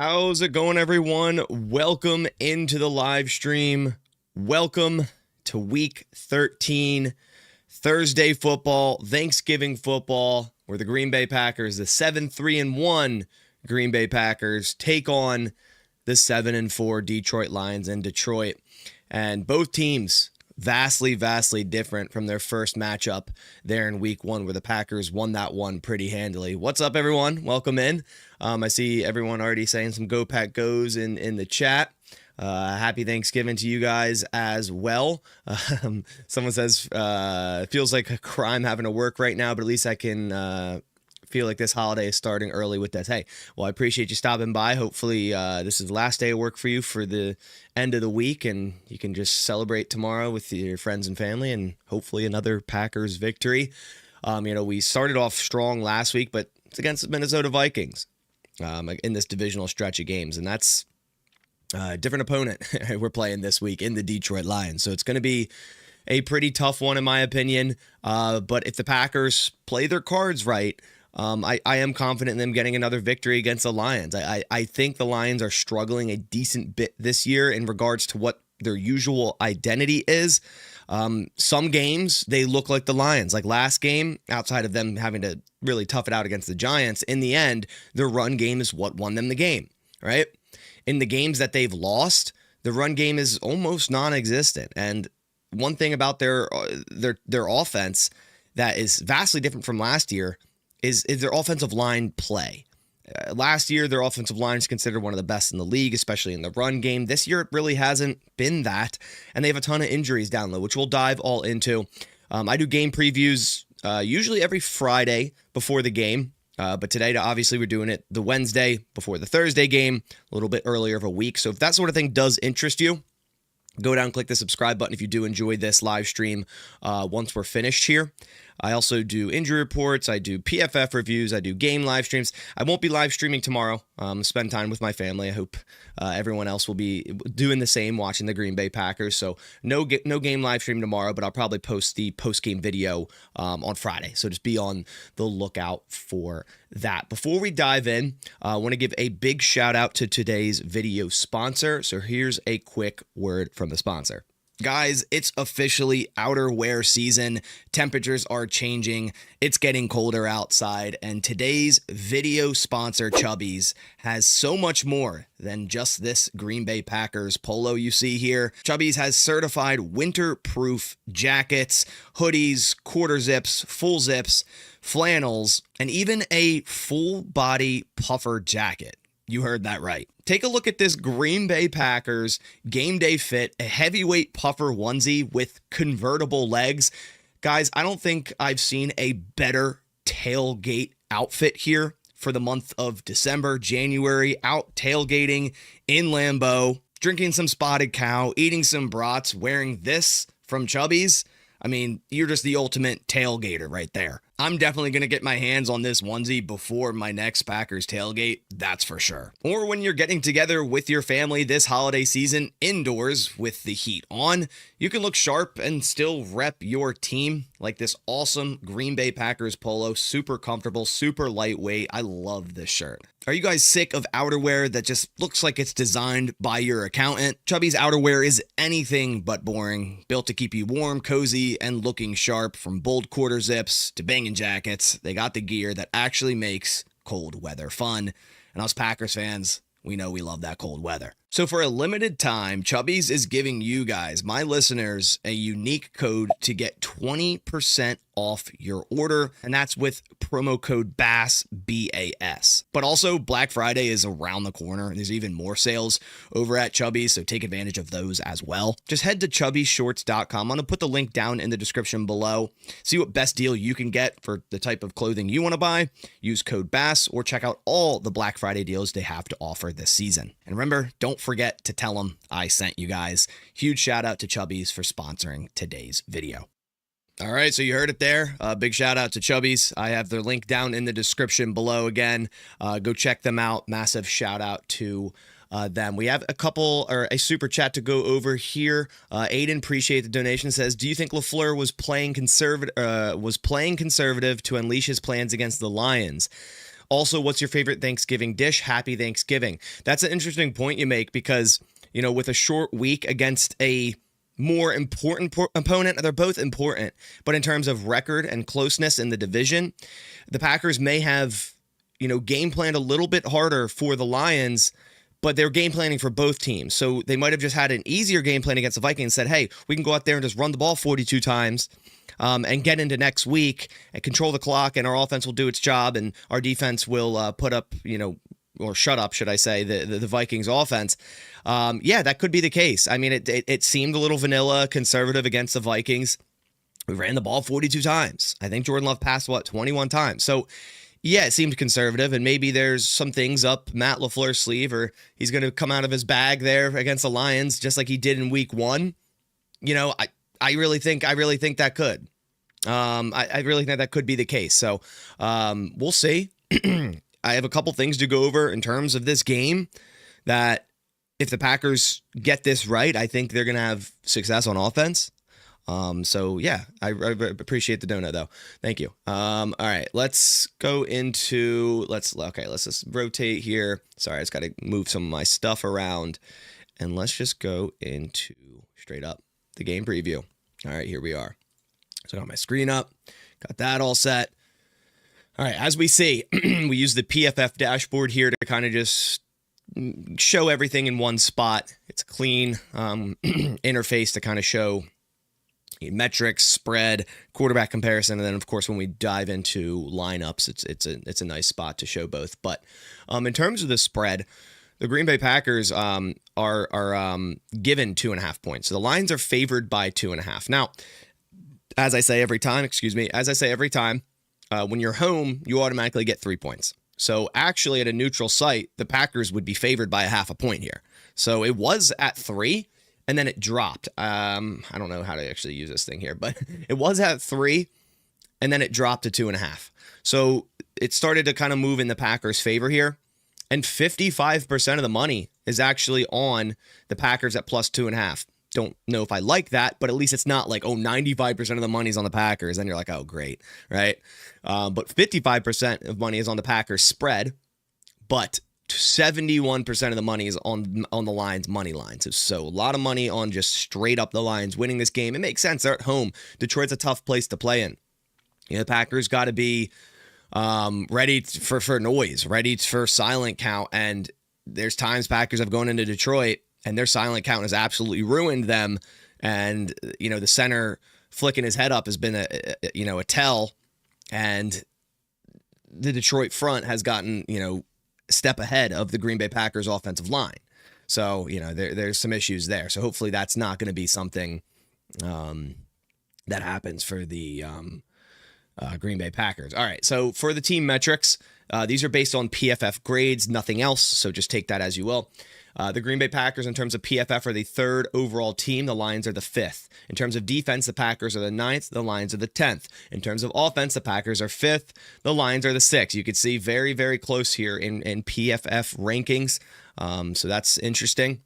How's it going, everyone? Welcome into the live stream. Welcome to week 13, Thursday football, Thanksgiving football, where the Green Bay Packers, the 7-3-1 Green Bay Packers, take on the 7-4 Detroit Lions in Detroit. And both teams vastly different from their first matchup there in week one, where the Packers won that one pretty handily. What's up, everyone? Welcome in. I see everyone already saying some Go Pack Goes in the chat. Happy Thanksgiving to you guys as well. Someone says, it feels like a crime having to work right now, but at least I can feel like this holiday is starting early with this. Hey, well, I appreciate you stopping by. Hopefully this is the last day of work for you for the end of the week, and you can just celebrate tomorrow with your friends and family, and hopefully another Packers victory. We started off strong last week, but it's against the Minnesota Vikings in this divisional stretch of games, and that's a different opponent we're playing this week in the Detroit Lions. So it's going to be a pretty tough one in my opinion. But if the Packers play their cards right, I am confident in them getting another victory against the Lions. I think the Lions are struggling a decent bit this year in regards to what their usual identity is. Some games, they look like the Lions. Like last game, outside of them having to really tough it out against the Giants, in the end, their run game is what won them the game, right? In the games that they've lost, the run game is almost non-existent. And one thing about their offense that is vastly different from last year is their offensive line play. Last year, their offensive line is considered one of the best in the league, especially in the run game. This year, it really hasn't been that, and they have a ton of injuries down low, which we'll dive all into. I do game previews usually every Friday before the game, but today, obviously, we're doing it the Wednesday before the Thursday game, a little bit earlier of a week. So if that sort of thing does interest you, go down and click the subscribe button if you do enjoy this live stream once we're finished here. I also do injury reports. I do PFF reviews. I do game live streams. I won't be live streaming tomorrow. Spend time with my family. I hope everyone else will be doing the same, watching the Green Bay Packers. So no game live stream tomorrow, but I'll probably post the post-game video on Friday. So just be on the lookout for that. Before we dive in, I want to give a big shout out to today's video sponsor. So here's a quick word from the sponsor. Guys, it's officially outerwear season. Temperatures are changing. It's getting colder outside. And today's video sponsor, Chubbies, has so much more than just this Green Bay Packers polo you see here. Chubbies has certified winter-proof jackets, hoodies, quarter zips, full zips, flannels, and even a full-body puffer jacket. You heard that right. Take a look at this Green Bay Packers game day fit, a heavyweight puffer onesie with convertible legs. Guys, I don't think I've seen a better tailgate outfit here for the month of December, January, out tailgating in Lambeau, drinking some Spotted Cow, eating some brats, wearing this from Chubbies. I mean, you're just the ultimate tailgater right there. I'm definitely going to get my hands on this onesie before my next Packers tailgate, that's for sure. Or when you're getting together with your family this holiday season indoors with the heat on, you can look sharp and still rep your team like this awesome Green Bay Packers polo. Super comfortable, super lightweight. I love this shirt. Are you guys sick of outerwear that just looks like it's designed by your accountant? Chubby's outerwear is anything but boring, built to keep you warm, cozy, and looking sharp. From bold quarter zips to banging jackets, they got the gear that actually makes cold weather fun. And us Packers fans, we know we love that cold weather. So for a limited time, Chubbies is giving you guys, my listeners, a unique code to get 20% off your order, and that's with promo code BASS, B-A-S. But also, Black Friday is around the corner. There's even more sales over at Chubbies, so take advantage of those as well. Just head to chubbyshorts.com. I'm going to put the link down in the description below. See what best deal you can get for the type of clothing you want to buy. Use code BASS or check out all the Black Friday deals they have to offer this season. And remember, don't forget to tell them I sent you guys. Huge shout out to Chubbies for sponsoring today's video. All right, so you heard it there. Big shout out to Chubbies. I have their link down in the description below again. Go check them out. Massive shout out to them. We have a super chat to go over here. Aiden, appreciate the donation, says, do you think LaFleur was playing conservative to unleash his plans against the Lions? Also, what's your favorite Thanksgiving dish? Happy Thanksgiving. That's an interesting point you make because, with a short week against a more important opponent, they're both important. But in terms of record and closeness in the division, the Packers may have, game planned a little bit harder for the Lions, but they're game planning for both teams. So they might have just had an easier game plan against the Vikings and said, hey, we can go out there and just run the ball 42 times and get into next week and control the clock, and our offense will do its job, and our defense will put up, or shut up, should I say, the Vikings offense. That could be the case. I mean, it seemed a little vanilla, conservative against the Vikings. We ran the ball 42 times. I think Jordan Love passed, 21 times. So, yeah, it seemed conservative, and maybe there's some things up Matt LaFleur's sleeve, or he's going to come out of his bag there against the Lions, just like he did in Week 1. I really think that could. I really think that could be the case. So, we'll see. I have a couple things to go over in terms of this game that if the Packers get this right, I think they're going to have success on offense. I appreciate the donut though. Thank you. All right, let's go into, let's just rotate here. Sorry, I just got to move some of my stuff around, and let's just go into straight up the game preview. All right, here we are. So I got my screen up, got that all set. All right, as we see, we use the PFF dashboard here to kind of just show everything in one spot. It's a clean interface to kind of show metrics, spread, quarterback comparison, and then of course when we dive into lineups, it's a nice spot to show both. But in terms of the spread, the Green Bay Packers are given 2.5 points. So the Lions are favored by 2.5. Now, as I say every time, when you're home, you automatically get 3 points. So actually, at a neutral site, the Packers would be favored by 0.5 point here. So it was at 3. And then it dropped. I don't know how to actually use this thing here, but it was at 3, and then it dropped to 2.5. So it started to kind of move in the Packers' favor here. And 55% of the money is actually on the Packers at plus 2.5. Don't know if I like that, but at least it's not like, 95% of the money's on the Packers. Then you're like, oh, great, right? But 55% of money is on the Packers spread, but 71% of the money is on the Lions money line. So a lot of money on just straight up the Lions winning this game. It makes sense. They're at home. Detroit's a tough place to play in. The Packers got to be ready for noise, ready for silent count. And there's times Packers have gone into Detroit and their silent count has absolutely ruined them. And, the center flicking his head up has been a tell. And the Detroit front has gotten, step ahead of the Green Bay Packers offensive line. So, there's some issues there. So hopefully that's not going to be something that happens for the Green Bay Packers. All right, so for the team metrics, these are based on PFF grades, nothing else. So just take that as you will. The Green Bay Packers, in terms of PFF, are the 3rd overall team. The Lions are the 5th. In terms of defense, the Packers are the 9th. The Lions are the 10th. In terms of offense, the Packers are 5th. The Lions are the 6th. You can see very, very close here in PFF rankings. So that's interesting.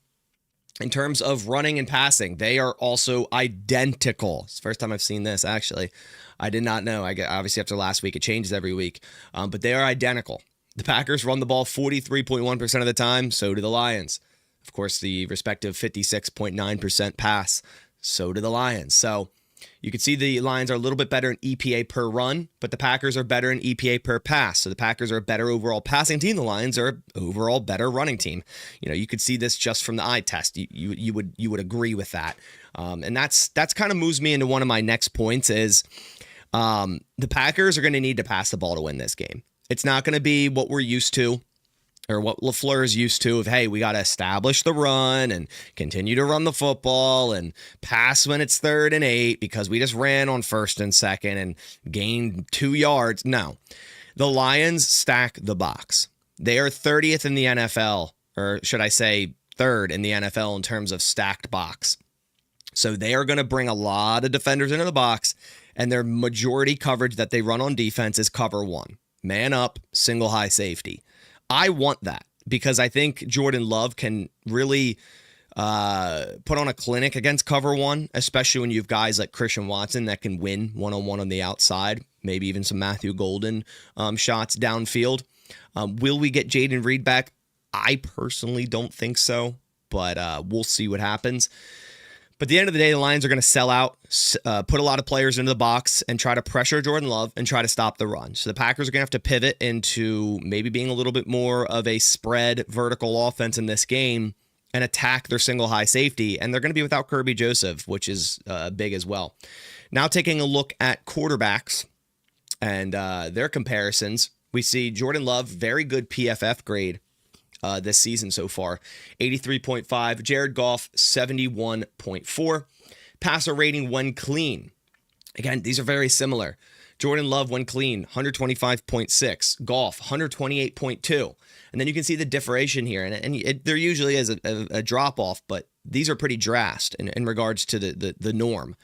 In terms of running and passing, they are also identical. It's the first time I've seen this, actually. I did not know. Obviously, after last week, it changes every week. But they are identical. The Packers run the ball 43.1% of the time. So do the Lions. Of course, the respective 56.9% pass. So do the Lions. So you can see the Lions are a little bit better in EPA per run, but the Packers are better in EPA per pass. So the Packers are a better overall passing team. The Lions are an overall better running team. You could see this just from the eye test. You would agree with that. And that's kind of moves me into one of my next points is the Packers are going to need to pass the ball to win this game. It's not going to be what we're used to or what LaFleur is used to of, hey, we got to establish the run and continue to run the football and pass when it's 3rd and 8 because we just ran on 1st and 2nd and gained 2 yards. No, the Lions stack the box. They are 30th in the NFL, or should I say 3rd in the NFL in terms of stacked box. So they are going to bring a lot of defenders into the box, and their majority coverage that they run on defense is cover 1. Man up, single high safety. I want that because I think Jordan Love can really put on a clinic against cover 1, especially when you have guys like Christian Watson that can win one-on-one on the outside, maybe even some Matthew Golden shots downfield. Will we get Jaden Reed back? I personally don't think so, but we'll see what happens. But at the end of the day, the Lions are going to sell out, put a lot of players into the box, and try to pressure Jordan Love and try to stop the run. So the Packers are going to have to pivot into maybe being a little bit more of a spread vertical offense in this game and attack their single high safety. And they're going to be without Kirby Joseph, which is big as well. Now taking a look at quarterbacks and their comparisons, we see Jordan Love, very good PFF grade this season so far, 83.5. Jared Goff, 71.4. Passer rating when clean. Again, these are very similar. Jordan Love when clean, 125.6. Goff, 128.2. And then you can see the differentiation here. And there usually is a drop-off, but these are pretty drastic in regards to the norm.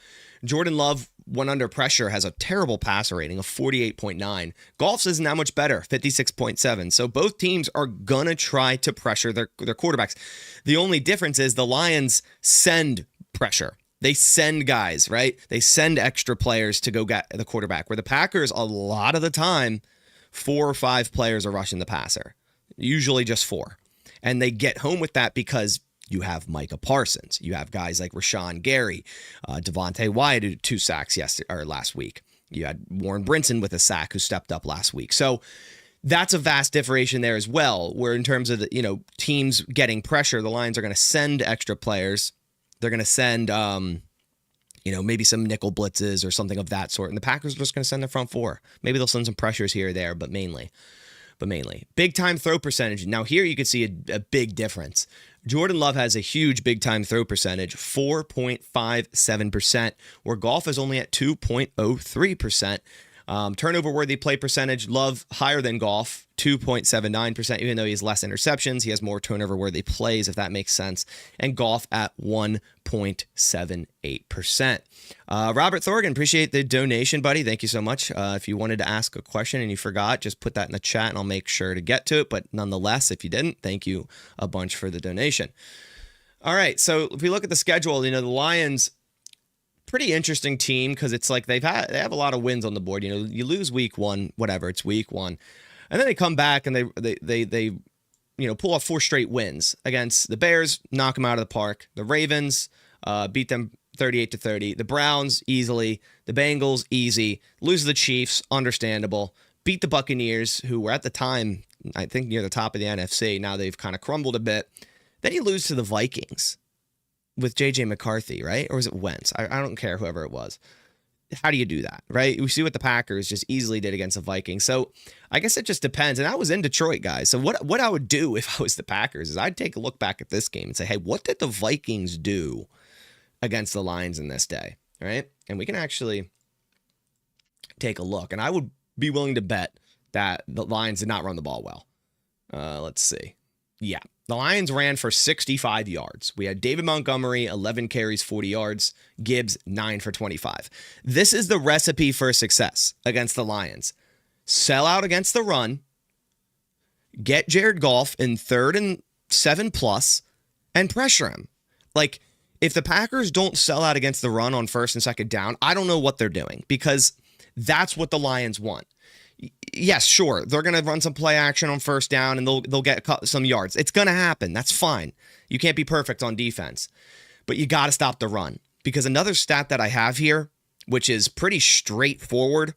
Jordan Love, when under pressure, has a terrible passer rating of 48.9. Goff's isn't that much better, 56.7. So both teams are going to try to pressure their quarterbacks. The only difference is the Lions send pressure. They send guys, right? They send extra players to go get the quarterback, where the Packers, a lot of the time, 4 or 5 players are rushing the passer, usually just 4. And they get home with that because you have Micah Parsons. You have guys like Rashawn Gary, Devontae Wyatt, who 2 sacks last week. You had Warren Brinson with a sack who stepped up last week. So that's a vast differentiation there as well, where in terms of the, teams getting pressure, the Lions are going to send extra players. They're going to send, maybe some nickel blitzes or something of that sort. And the Packers are just going to send their front 4. Maybe they'll send some pressures here or there, but mainly. Big time throw percentage. Now here you can see a big difference. Jordan Love has a huge big time throw percentage, 4.57%, where Goff is only at 2.03%. Turnover worthy play percentage, Love higher than Goff, 2.79%, even though he has less interceptions. He has more turnover worthy plays, if that makes sense. And Goff at 1.78%. Robert Thorgan, appreciate the donation, buddy. Thank you so much. If you wanted to ask a question and you forgot, just put that in the chat and I'll make sure to get to it. But nonetheless, if you didn't, thank you a bunch for the donation. All right, so if we look at the schedule, the Lions, pretty interesting team, because it's like they have a lot of wins on the board. You lose week 1, whatever, it's week 1, and then they come back and they pull off 4 straight wins against the Bears, knock them out of the park. The Ravens beat them 38-30. The Browns easily. The Bengals easy. Lose to the Chiefs, understandable. Beat the Buccaneers, who were at the time, I think, near the top of the NFC. Now they've kind of crumbled a bit. Then you lose to the Vikings with J.J. McCarthy, right? Or was it Wentz? I don't care, whoever it was. How do you do that, right? We see what the Packers just easily did against the Vikings. So I guess it just depends. And I was in Detroit, guys. So what I would do if I was the Packers is I'd take a look back at this game and say, hey, what did the Vikings do against the Lions in this day, right? And we can actually take a look. And I would be willing to bet that the Lions did not run the ball well. Let's see. Yeah. The Lions ran for 65 yards. We had David Montgomery, 11 carries, 40 yards. Gibbs, 9 for 25. This is the recipe for success against the Lions. Sell out against the run. Get Jared Goff in 3rd and 7+, and pressure him. Like, if the Packers don't sell out against the run on 1st and 2nd down, I don't know what they're doing, because that's what the Lions want. Yes, sure, they're going to run some play action on 1st down and they'll get some yards. It's going to happen. That's fine. You can't be perfect on defense, but you got to stop the run, because another stat that I have here, which is pretty straightforward,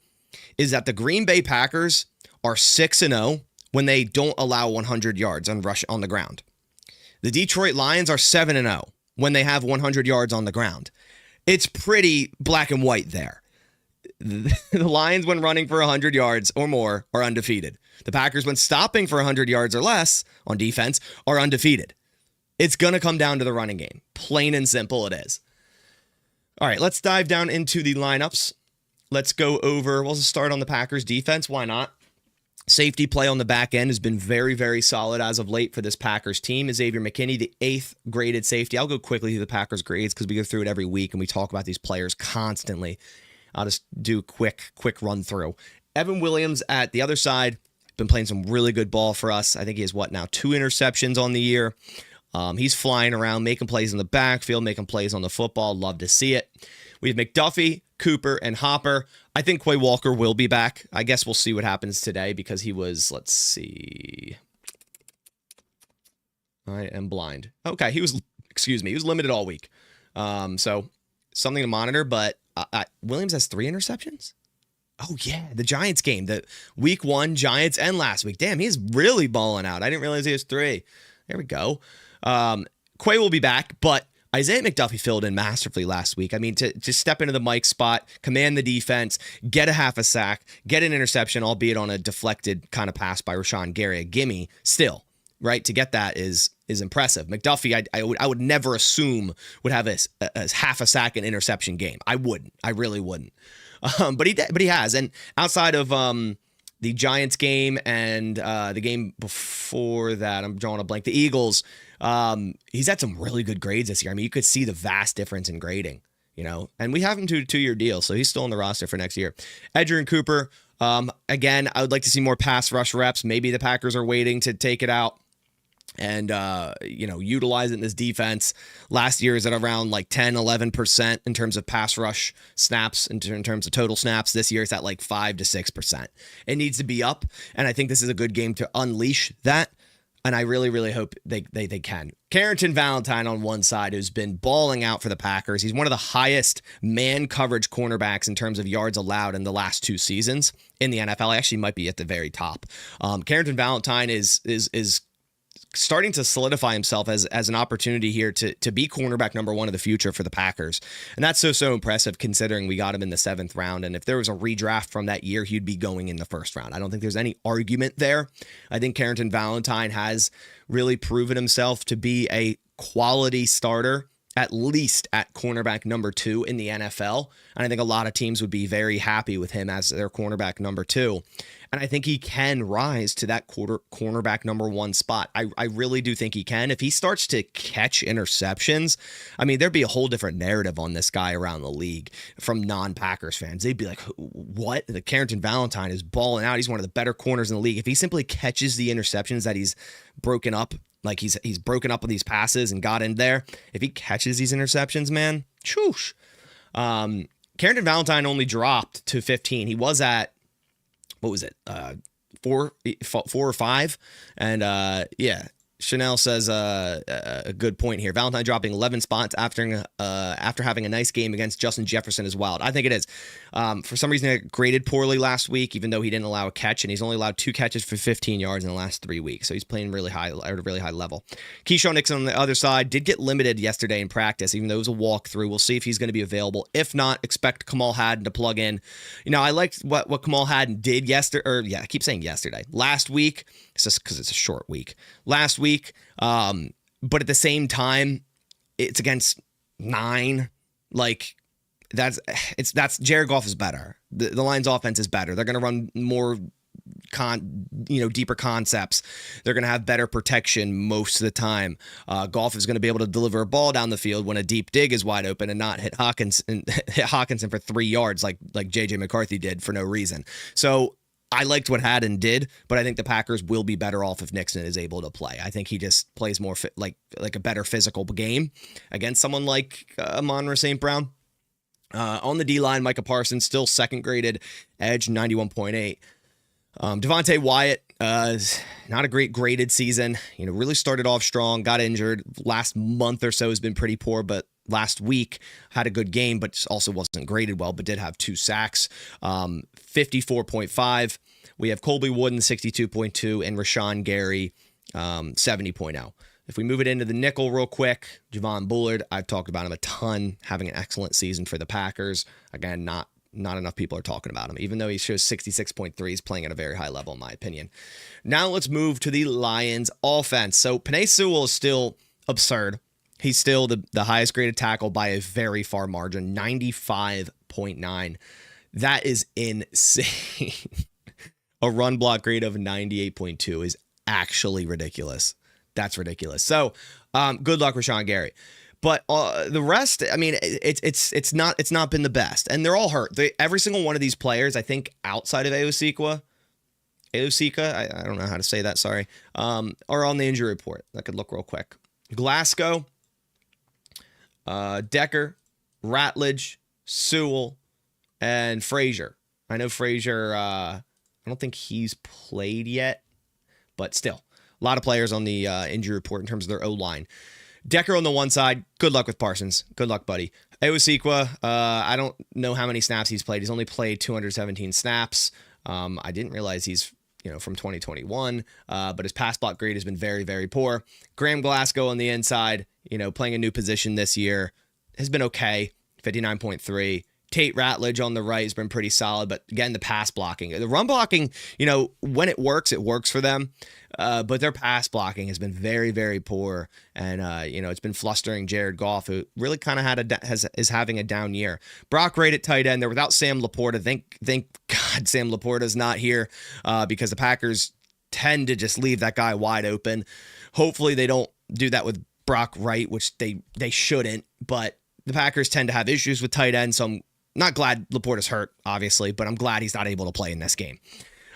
is that the Green Bay Packers are 6-0 when they don't allow 100 yards on rush on the ground. The Detroit Lions are 7-0 when they have 100 yards on the ground. It's pretty black and white there. The Lions, when running for 100 yards or more, are undefeated. The Packers, when stopping for 100 yards or less on defense, are undefeated. It's going to come down to the running game. Plain and simple it is. All right, let's dive down into the lineups. Let's go over, we'll start on the Packers defense. Why not? Safety play on the back end has been very, very solid as of late for this Packers team. Xavier McKinney, the 8th graded safety. I'll go quickly through the Packers grades because we go through it every week and we talk about these players constantly. I'll just do a quick run through. Evan Williams at the other side, been playing some really good ball for us. I think he has 2 interceptions on the year. He's flying around, making plays in the backfield, making plays on the football. Love to see it. We have McDuffie, Cooper, and Hopper. I think Quay Walker will be back. I guess we'll see what happens today because he was, let's see. I am blind. Okay, he was limited all week. So something to monitor, but Williams has 3 interceptions. Oh, yeah, the Giants game, the week 1 Giants and last week. Damn, he's really balling out. I didn't realize he has 3. There we go. Quay will be back, but Isaiah McDuffie filled in masterfully last week. I mean, to step into the Mike spot, command the defense, get a half a sack, get an interception, albeit on a deflected kind of pass by Rashawn Gary, a gimme, still, right? To get that is impressive. McDuffie, I would never assume would have a half a sack and interception game. I wouldn't. I really wouldn't. But he has. And outside of the Giants game and the game before that, I'm drawing a blank, the Eagles, he's had some really good grades this year. I mean, you could see the vast difference in grading, and we have him to a 2-year deal, so he's still on the roster for next year. Edgerrin Cooper, again, I would like to see more pass rush reps. Maybe the Packers are waiting to take it out and utilizing this defense. Last year is at around like 10-11% in terms of pass rush snaps, in terms of total snaps. This year it's at like 5 to 6%. It needs to be up, and I think this is a good game to unleash that, and I really, really hope they can. Carrington Valentine on one side, who's been balling out for the Packers. He's one of the highest man coverage cornerbacks in terms of yards allowed in the last 2 seasons in the NFL. Actually might be at the very top. Carrington Valentine is starting to solidify himself as an opportunity here to be cornerback number 1 of the future for the Packers. And that's so impressive considering we got him in the 7th round. And if there was a redraft from that year, he'd be going in the 1st round. I don't think there's any argument there. I think Carrington Valentine has really proven himself to be a quality starter, at least at cornerback number 2 in the NFL. And I think a lot of teams would be very happy with him as their cornerback number 2. And I think he can rise to that cornerback number 1 spot. I really do think he can. If he starts to catch interceptions, I mean, there'd be a whole different narrative on this guy around the league from non-Packers fans. They'd be like, what? The Carrington Valentine is balling out. He's one of the better corners in the league. If he simply catches the interceptions that he's broken up, like he's broken up with these passes and got in there, if he catches these interceptions, man, choosh. Carrington Valentine only dropped to 15. He was at, what was it? 4 or 5. And yeah, Chanel says a good point here. Valentine dropping 11 spots after having a nice game against Justin Jefferson is wild. I think it is. For some reason, it graded poorly last week, even though he didn't allow a catch, and he's only allowed 2 catches for 15 yards in the last 3 weeks. So he's playing really high at a really high level. Keyshawn Nixon on the other side did get limited yesterday in practice, even though it was a walkthrough. We'll see if he's going to be available. If not, expect Kamal Hadden to plug in. I liked what Kamal Hadden did yesterday. I keep saying yesterday. Last week. It's just because it's a short week. Last week, but at the same time, it's against 9. Like that's Jared Goff is better. The Lions' offense is better. They're going to run more deeper concepts. They're going to have better protection most of the time. Goff is going to be able to deliver a ball down the field when a deep dig is wide open and not hit Hawkinson for 3 yards like JJ McCarthy did for no reason. So I liked what Hadden did, but I think the Packers will be better off if Nixon is able to play. I think he just plays more like a better physical game against someone like Amon-Ra St. Brown. On the D-line, Micah Parsons, still 2nd graded edge, 91.8. Devontae Wyatt, not a great graded season. Really started off strong, got injured. Last month or so has been pretty poor, but last week had a good game, but also wasn't graded well, but did have 2 sacks. 54.5. We have Colby Wooden, 62.2, and Rashawn Gary, 70.0. If we move it into the nickel real quick, Javon Bullard, I've talked about him a ton, having an excellent season for the Packers. Again, not enough people are talking about him. Even though he shows 66.3, he's playing at a very high level, in my opinion. Now let's move to the Lions offense. So Penei Sewell is still absurd. He's still the highest graded tackle by a very far margin, 95.9. That is insane. A run block grade of 98.2 is actually ridiculous. That's ridiculous. So good luck, Rashawn Gary. But the rest, I mean, it's not been the best, and they're all hurt. Every single one of these players, I think, outside of Eosika, I don't know how to say that. Sorry, are on the injury report. I could look real quick. Glasgow, Decker, Ratledge, Sewell, and Frazier. I know Frazier, I don't think he's played yet, but still, a lot of players on the injury report in terms of their O-line. Decker on the one side, good luck with Parsons. Good luck, buddy. Eosikwa, I don't know how many snaps he's played. He's only played 217 snaps. I didn't realize he's from 2021, but his pass block grade has been very, very poor. Graham Glasgow on the inside, playing a new position this year, has been okay, 59.3. Tate Ratledge on the right has been pretty solid, but again, the pass blocking. The run blocking, when it works for them, but their pass blocking has been very, very poor, and it's been flustering Jared Goff, who really kind of is having a down year. Brock Wright at tight end. They're without Sam Laporta. Thank God Sam Laporta's not here, because the Packers tend to just leave that guy wide open. Hopefully they don't do that with Brock Wright, which they shouldn't, but the Packers tend to have issues with tight end, so I'm not glad Laporta's hurt, obviously, but I'm glad he's not able to play in this game.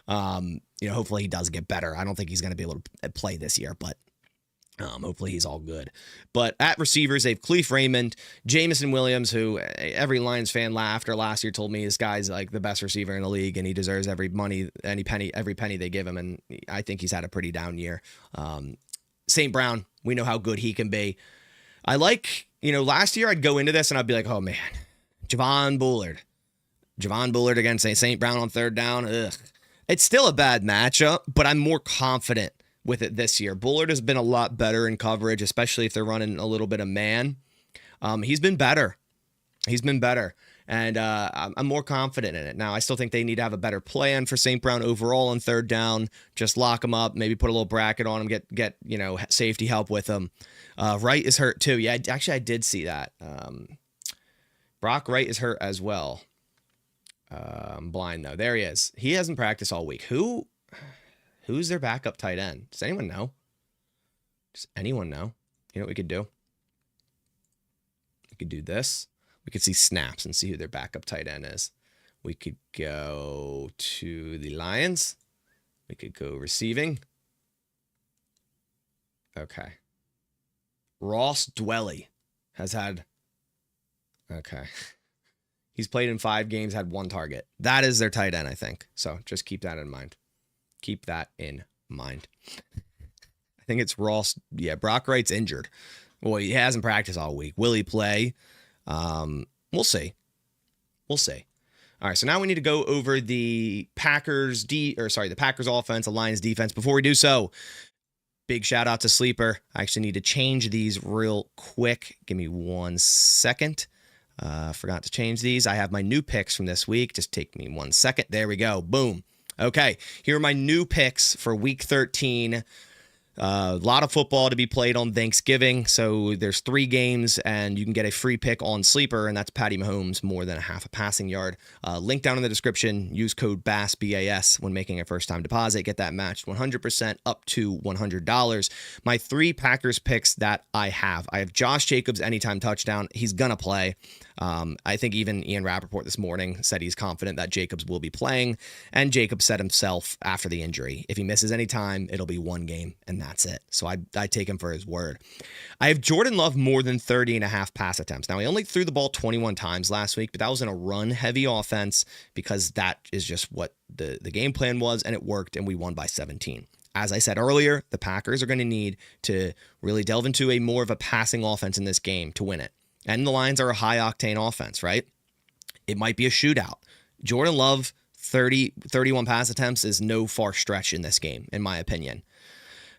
Hopefully he does get better. I don't think he's going to be able to play this year, but hopefully he's all good. But at receivers, they have Cleef Raymond, Jamison Williams, who every Lions fan after last year told me this guy's like the best receiver in the league, and he deserves every penny they give him, and I think he's had a pretty down year. St. Brown, we know how good he can be. I like, last year I'd go into this and I'd be like, oh man, Javon Bullard against St. Brown on third down. Ugh. It's still a bad matchup, but I'm more confident with it this year. Bullard has been a lot better in coverage, especially if they're running a little bit of man. He's been better. And I'm more confident in it. Now, I still think they need to have a better plan for St. Brown overall on third down. Just lock him up, maybe put a little bracket on him, get safety help with him. Wright is hurt too. Yeah, actually, I did see that. Brock Wright is hurt as well. I'm blind though. There he is. He hasn't practiced all week. Who's their backup tight end? Does anyone know? Does anyone know? You know what we could do? We could do this. We could see snaps and see who their backup tight end is. We could go to the Lions. We could go receiving. Okay. Ross Dwelly has had... Okay. He's played in 5 games, had 1 target. That is their tight end, I think. So just keep that in mind. Keep that in mind. I think it's Ross. Yeah, Brock Wright's injured. Well, he hasn't practiced all week. Will he play? We'll see. We'll see. All right, so now we need to go over the Packers the Packers offense, the Lions defense. Before we do so, big shout out to Sleeper. I actually need to change these real quick. Give me 1 second. Forgot to change these. I have my new picks from this week. Just take me 1 second. There we go. Boom. Okay, here are my new picks for Week 13. A lot of football to be played on Thanksgiving, so there's 3 games, and you can get a free pick on Sleeper, and that's Patty Mahomes more than a half a passing yard. Link down in the description. Use code BASS, B-A-S, when making a first-time deposit. Get that matched 100% up to $100. My 3 Packers picks that I have Josh Jacobs, anytime touchdown. He's going to play. I think even Ian Rappaport this morning said he's confident that Jacobs will be playing, and Jacobs said himself after the injury, if he misses any time, it'll be 1 game, and that's it. So I take him for his word. I have Jordan Love more than 30.5 pass attempts. Now, he only threw the ball 21 times last week, but that was in a run-heavy offense because that is just what the game plan was, and it worked, and we won by 17. As I said earlier, the Packers are going to need to really delve into a more of a passing offense in this game to win it. And the Lions are a high-octane offense, right? It might be a shootout. Jordan Love, 31 pass attempts is no far stretch in this game, in my opinion.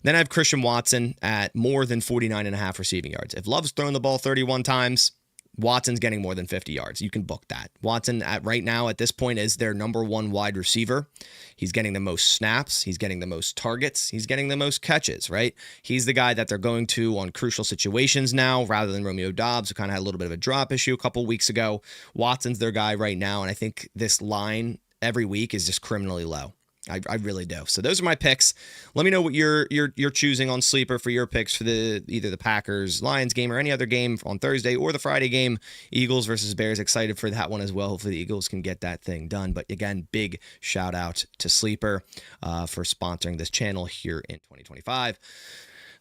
Then I have Christian Watson at more than 49.5 receiving yards. If Love's thrown the ball 31 times, Watson's getting more than 50 yards. You can book that. Watson right now at this point is their number 1 wide receiver. He's getting the most snaps. He's getting the most targets. He's getting the most catches, right? He's the guy that they're going to on crucial situations now rather than Romeo Doubs, who kind of had a little bit of a drop issue a couple weeks ago. Watson's their guy right now, and I think this line every week is just criminally low. I really do. So those are my picks. Let me know what you're choosing on Sleeper for your picks for either the Packers Lions game or any other game on Thursday or the Friday game. Eagles versus Bears. Excited for that one as well. Hopefully the Eagles can get that thing done. But again, big shout out to Sleeper for sponsoring this channel here in 2025.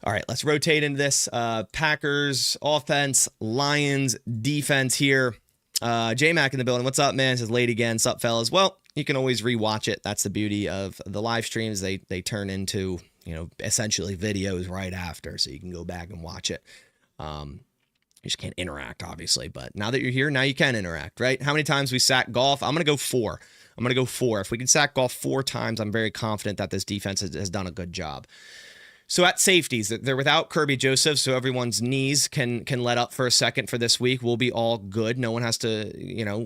All right, let's rotate into this Packers offense, Lions defense here. J-Mac in the building. What's up, man? Says late again. Sup, fellas? Well, you can always rewatch it. That's the beauty of the live streams. They turn into, essentially videos right after, so you can go back and watch it. You just can't interact, obviously, but now that you're here, now you can interact, right? How many times we sack Goff? I'm going to go 4. If we can sack Goff 4 times, I'm very confident that this defense has done a good job. So at safeties, they're without Kirby Joseph, so everyone's knees can let up for a second for this week. We'll be all good. No one has to,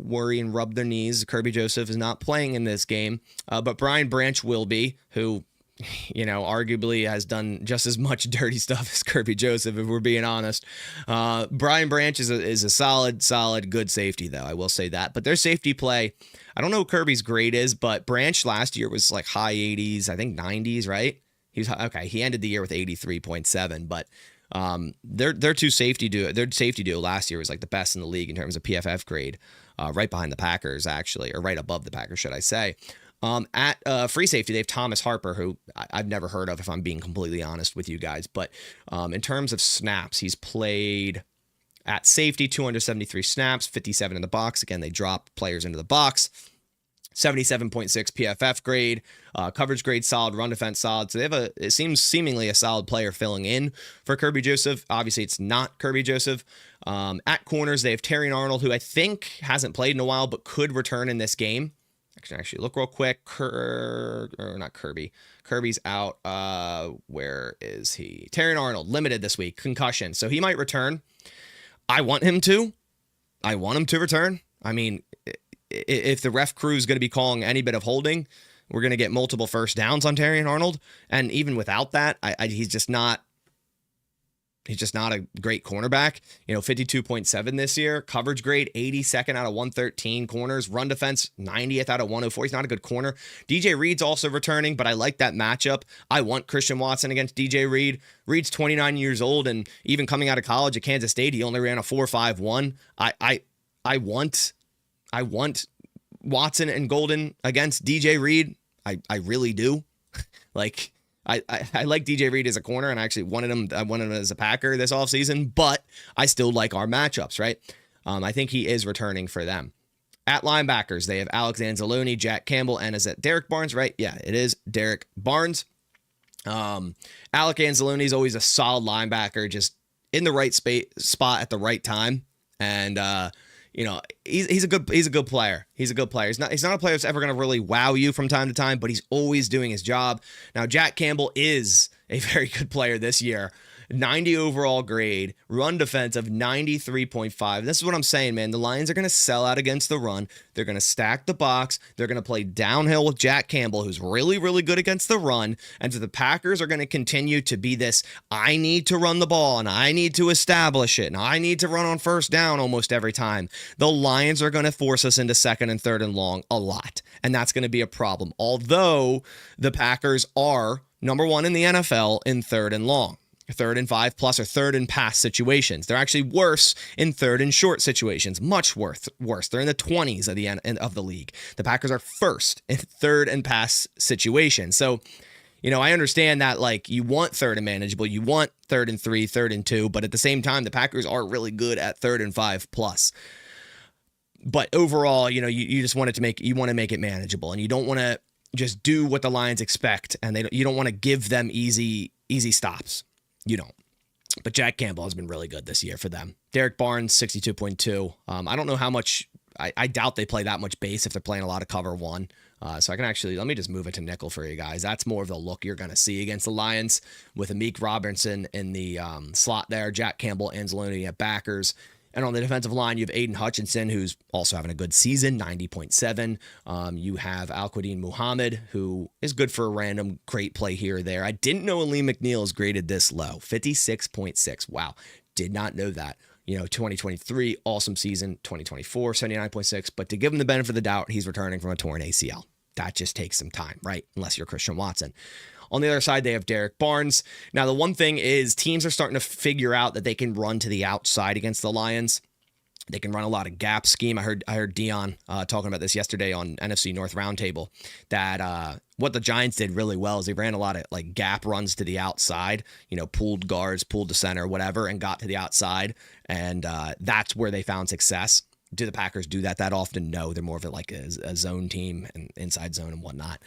worry and rub their knees. Kirby Joseph is not playing in this game, but Brian Branch will be, who, arguably has done just as much dirty stuff as Kirby Joseph, if we're being honest. Brian Branch is a solid, good safety, though. I will say that. But their safety play, I don't know what Kirby's grade is, but Branch last year was like high 80s, I think 90s, right? He ended the year with 83.7, but their safety duo last year was like the best in the league in terms of PFF grade, right behind the Packers, actually, or right above the Packers, should I say. At free safety, they have Thomas Harper, who I've never heard of, if I'm being completely honest with you guys. But in terms of snaps, he's played at safety 273 snaps, 57 in the box. Again, they drop players into the box. 77.6 PFF grade, coverage grade solid, run defense solid. So it seems seemingly a solid player filling in for Kirby Joseph. Obviously, it's not Kirby Joseph. At corners, they have Terry Arnold, who I think hasn't played in a while, but could return in this game. I can actually look real quick. Not Kirby. Kirby's out. Where is he? Terry Arnold, limited this week, concussion. So he might return. I want him to return. I mean, if the ref crew is going to be calling any bit of holding, we're going to get multiple first downs on Terry Arnold. And even without that, he's just not a great cornerback. 52.7 this year. Coverage grade, 82nd out of 113 corners. Run defense, 90th out of 104. He's not a good corner. DJ Reed's also returning, but I like that matchup. I want Christian Watson against DJ Reed. Reed's 29 years old, and even coming out of college at Kansas State, he only ran a 4.51. I want Watson and Golden against DJ Reed. I really do. Like, I like DJ Reed as a corner, and I actually wanted him as a Packer this offseason, but I still like our matchups, right? I think he is returning for them. At linebackers, they have Alex Anzalone, Jack Campbell, and is it Derek Barnes, right? Yeah, it is Derek Barnes. Alec Anzalone is always a solid linebacker, just in the right spot at the right time. And, he's a good player. He's a good player. He's not a player that's ever going to really wow you from time to time, but he's always doing his job. Now, Jack Campbell is a very good player this year. 90 overall grade, run defense of 93.5. This is what I'm saying, man. The Lions are going to sell out against the run. They're going to stack the box. They're going to play downhill with Jack Campbell, who's really, really good against the run. And so the Packers are going to continue to be this, I need to run the ball, and I need to establish it, and I need to run on first down almost every time. The Lions are going to force us into second and third and long a lot, and that's going to be a problem. Although the Packers are number 1 in the NFL in third and long. 3rd and 5+ or 3rd and pass situations. They're actually worse in 3rd and short situations, much worse. They're in the 20s of the league. The Packers are first in 3rd and pass situations. So, I understand that, like, you want 3rd and manageable, you want 3rd and 3, 3rd and 2, but at the same time, the Packers are really good at 3rd and 5+. But overall, you just want it to make it manageable, and you don't want to just do what the Lions expect, and you don't want to give them easy stops. You don't. But Jack Campbell has been really good this year for them. Derek Barnes, 62.2. I don't know how much. I doubt they play that much base if they're playing a lot of cover one. So I can actually, let me just move it to nickel for you guys. That's more of the look you're going to see against the Lions with Amik Robertson in the slot there. Jack Campbell, Anzalone at backers. And on the defensive line, you have Aiden Hutchinson, who's also having a good season, 90.7. You have Al-Quadin Muhammad, who is good for a random great play here or there. I didn't know Aleem McNeil is graded this low, 56.6. Wow, did not know that. 2023, awesome season. 2024, 79.6. But to give him the benefit of the doubt, he's returning from a torn ACL. That just takes some time, right? Unless you're Christian Watson. On the other side, they have Derek Barnes. Now, the one thing is teams are starting to figure out that they can run to the outside against the Lions. They can run a lot of gap scheme. I heard Dion talking about this yesterday on NFC North Roundtable, that what the Giants did really well is they ran a lot of like gap runs to the outside, pulled guards, pulled to center, whatever, and got to the outside. And that's where they found success. Do the Packers do that often? No, they're more of a zone team and inside zone and whatnot.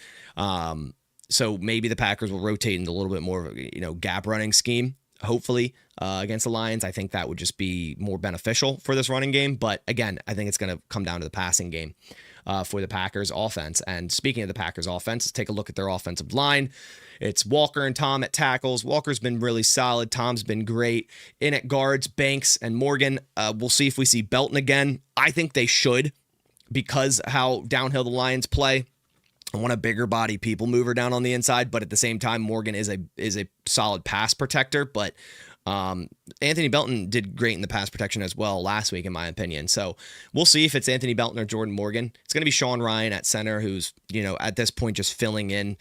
So maybe the Packers will rotate into a little bit more of a gap running scheme. Hopefully against the Lions, I think that would just be more beneficial for this running game. But again, I think it's going to come down to the passing game for the Packers offense. And speaking of the Packers offense, let's take a look at their offensive line. It's Walker and Tom at tackles. Walker's been really solid. Tom's been great. In at guards, Banks and Morgan. We'll see if we see Belton again. I think they should, because how downhill the Lions play. I want a bigger body people mover down on the inside, but at the same time, Morgan is a solid pass protector. But Anthony Belton did great in the pass protection as well last week, in my opinion. So we'll see if it's Anthony Belton or Jordan Morgan. It's going to be Sean Ryan at center, who's at this point just filling in.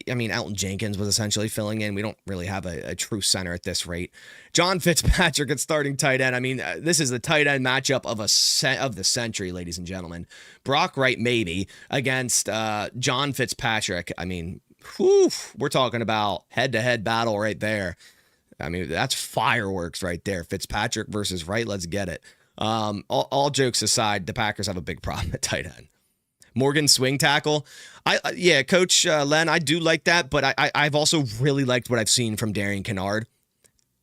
I mean, Elton Jenkins was essentially filling in. We don't really have a true center at this rate. John Fitzpatrick at starting tight end. I mean, this is the tight end matchup of the century, ladies and gentlemen. Brock Wright maybe against John Fitzpatrick. I mean, we're talking about head-to-head battle right there. I mean, that's fireworks right there. Fitzpatrick versus Wright. Let's get it. All jokes aside, the Packers have a big problem at tight end. Morgan swing tackle. Coach Len, I do like that, but I've also really liked what I've seen from Darian Kennard.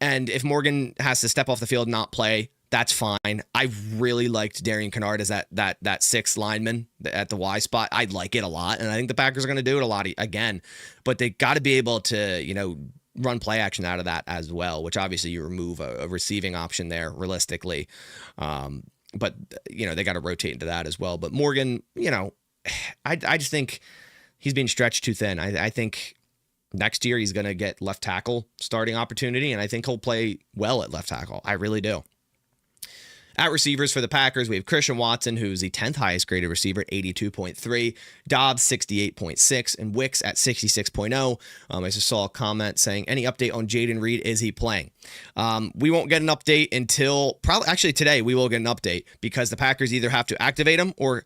And if Morgan has to step off the field and not play, that's fine. I really liked Darian Kennard as that sixth lineman at the Y spot. I like it a lot, and I think the Packers are going to do it a lot again. But they got to be able to, run play action out of that as well, which obviously you remove a receiving option there realistically. But they got to rotate into that as well. But Morgan, I just think he's being stretched too thin. I think next year he's going to get left tackle starting opportunity, and I think he'll play well at left tackle. I really do. At receivers for the Packers, we have Christian Watson, who's the 10th highest graded receiver at 82.3, Dobbs 68.6, and Wicks at 66.0. I just saw a comment saying, any update on Jayden Reed? Is he playing? We won't get an update until actually today we will get an update, because the Packers either have to activate him or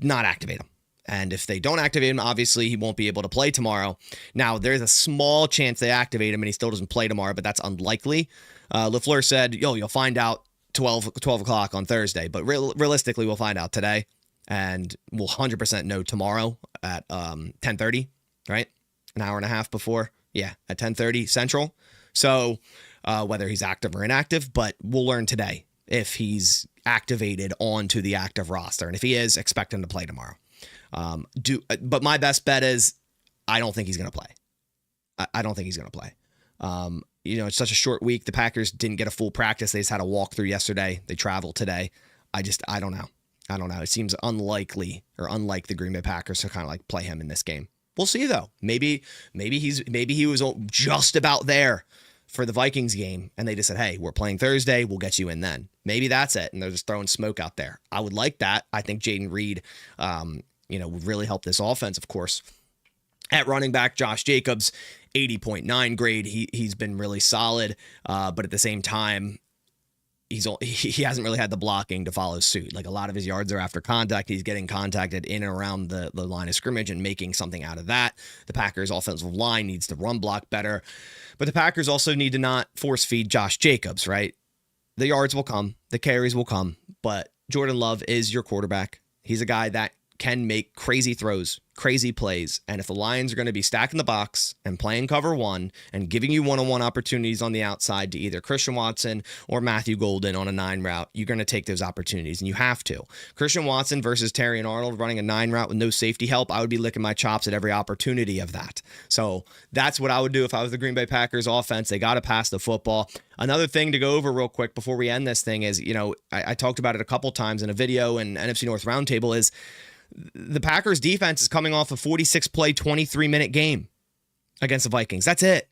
not activate him. And if they don't activate him, obviously he won't be able to play tomorrow. Now, there's a small chance they activate him and he still doesn't play tomorrow, but that's unlikely. LaFleur said, you'll find out 12 o'clock on Thursday, but realistically we'll find out today, and we'll 100% know tomorrow at 10:30, right? An hour and a half before. Yeah, at 10:30 Central. So whether he's active or inactive, but we'll learn today if he's activated onto the active roster. And if he is, expect him to play tomorrow. But my best bet is I don't think he's going to play. I don't think he's going to play. It's such a short week. The Packers didn't get a full practice. They just had a walkthrough yesterday. They traveled today. I don't know. It seems unlikely, or unlike the Green Bay Packers, to kind of like play him in this game. We'll see though. Maybe he was just about there for the Vikings game, and they just said, hey, we're playing Thursday. We'll get you in then. Maybe that's it. And they're just throwing smoke out there. I would like that. I think Jayden Reed, would really help this offense, of course. At running back, Josh Jacobs, 80.9 grade. He's been really solid, but at the same time, he hasn't really had the blocking to follow suit. Like, a lot of his yards are after contact. He's getting contacted in and around the line of scrimmage and making something out of that. The Packers' offensive line needs to run block better, but the Packers also need to not force feed Josh Jacobs, right? The yards will come, the carries will come, but Jordan Love is your quarterback. He's a guy that can make crazy throws, crazy plays. And if the Lions are going to be stacking the box and playing cover one and giving you one-on-one opportunities on the outside to either Christian Watson or Matthew Golden on a 9 route, you're going to take those opportunities, and you have to. Christian Watson versus Terry and Arnold running a 9 route with no safety help, I would be licking my chops at every opportunity of that. So that's what I would do if I was the Green Bay Packers offense. They got to pass the football. Another thing to go over real quick before we end this thing is, I talked about it a couple times in a video and NFC North Roundtable, is the Packers defense is coming off a 46-play, 23-minute game against the Vikings. That's it.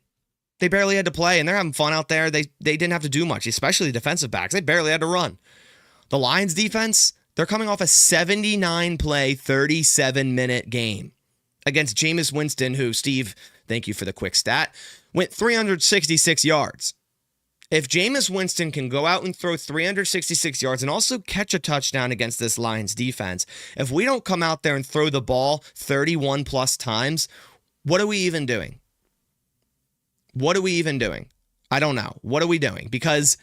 They barely had to play, and they're having fun out there. They didn't have to do much, especially the defensive backs. They barely had to run. The Lions defense, they're coming off a 79-play, 37-minute game against Jameis Winston, who, Steve, thank you for the quick stat, went 366 yards. If Jameis Winston can go out and throw 366 yards and also catch a touchdown against this Lions defense, if we don't come out there and throw the ball 31 plus times, what are we even doing? What are we even doing? I don't know. What are we doing? Because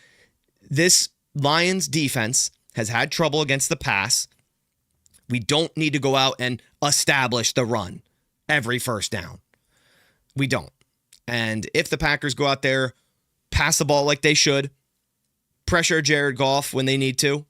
this Lions defense has had trouble against the pass. We don't need to go out and establish the run every first down. We don't. And if the Packers go out there, pass the ball like they should, pressure Jared Goff when they need to,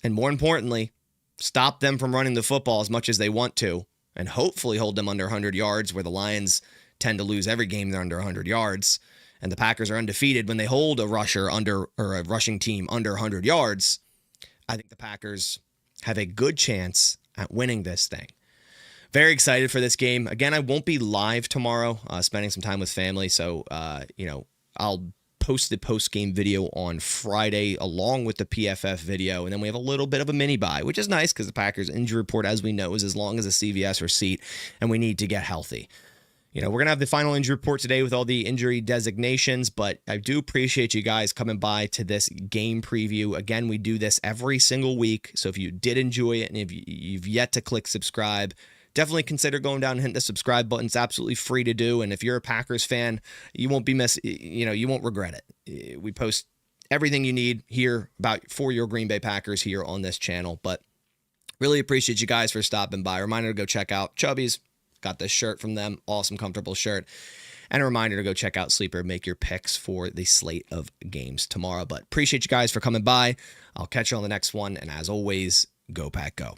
and more importantly, stop them from running the football as much as they want to, and hopefully hold them under 100 yards, where the Lions tend to lose every game they're under 100 yards, and the Packers are undefeated when they hold a rushing team under 100 yards. I think the Packers have a good chance at winning this thing. Very excited for this game. Again, I won't be live tomorrow, spending some time with family, so I'll post the post-game video on Friday along with the PFF video, and then we have a little bit of a mini bye, which is nice because the Packers injury report, as we know, is as long as a CVS receipt, and we need to get healthy. We're going to have the final injury report today with all the injury designations, but I do appreciate you guys coming by to this game preview. Again, we do this every single week, so if you did enjoy it and if you've yet to click subscribe, definitely consider going down and hitting the subscribe button. It's absolutely free to do, and if you're a Packers fan, you won't you won't regret it. We post everything you need here for your Green Bay Packers here on this channel, but really appreciate you guys for stopping by. Reminder to go check out Chubby's. Got this shirt from them. Awesome, comfortable shirt. And a reminder to go check out Sleeper, make your picks for the slate of games tomorrow. But appreciate you guys for coming by. I'll catch you on the next one. And as always, go Pack Go.